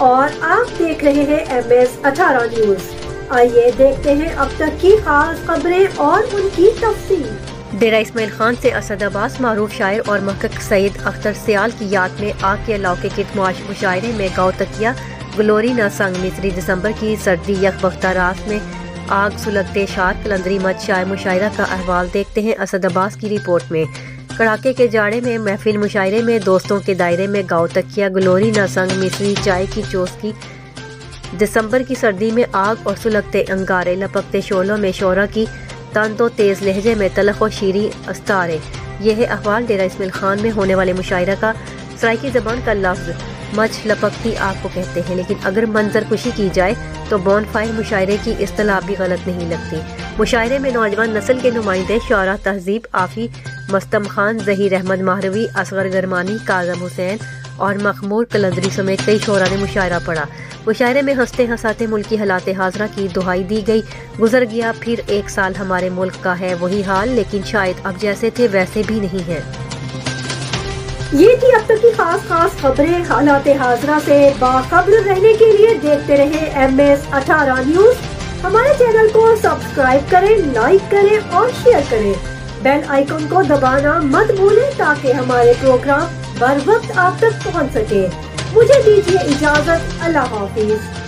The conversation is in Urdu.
اور آپ دیکھ رہے ہیں MS18 نیوز۔ آئیے دیکھتے ہیں اب تک کی خاص خبریں اور ان کی تفصیل۔ ڈیرہ اسماعیل خان سے اسد عباس معروف شاعر اور محقق سید اختر سیال کی یاد میں آگ کے علاقے کے مشاعرے میں گاؤ تکیہ گلوری نہ سنگ مصری دسمبر کی سردی یک وقتہ رات میں آگ سلگتے شار کلندری مت شائع مشاعرہ کا احوال دیکھتے ہیں اسد عباس کی رپورٹ میں۔ کڑاکے کے جاڑے میں محفل مشاعرے میں دوستوں کے دائرے میں گاؤ تکیہ گلوری نہ سنگ مصری چائے کی چوسکی دسمبر کی سردی میں آگ اور سلگتے انگارے لپکتے شعلوں میں شعرا کی تند و تیز لہجے میں تلخ و شیریں استارے۔ یہ ہے احوال ڈیرہ اسماعیل خان میں ہونے والے مشاعرہ کا۔ سرائیکی زبان کا لفظ مچھ لپکتی آگ کو کہتے ہیں، لیکن اگر منظر کشی کی جائے تو بون فائر مشاعرے کی اصطلاح بھی غلط نہیں لگتی۔ مشاعرے میں نوجوان نسل کے نمائندے شعراء تہذیب آفی، مستم خان، ظہیر احمد ماہروی، اصغر گرمانی، کاظم حسین اور مخمور قلندری سمیت کئی شعراء نے مشاعرہ پڑھا۔ مشاعرے میں ہنستے ہنساتے ملکی حالات حاضرہ کی دہائی دی گئی۔ گزر گیا پھر ایک سال ہمارے ملک کا ہے وہی حال، لیکن شاید اب جیسے تھے ویسے بھی نہیں ہیں۔ یہ تھی اب تک کی خاص خبریں۔ حالات حاضرہ سے باخبر رہنے کے لیے دیکھتے رہے MS18 نیوز۔ ہمارے چینل کو سبسکرائب کریں، لائک کریں اور شیئر کریں۔ بیل آئیکن کو دبانا مت بھولیں تاکہ ہمارے پروگرام بر وقت آپ تک پہنچ سکے۔ مجھے دیجیے اجازت، اللہ حافظ۔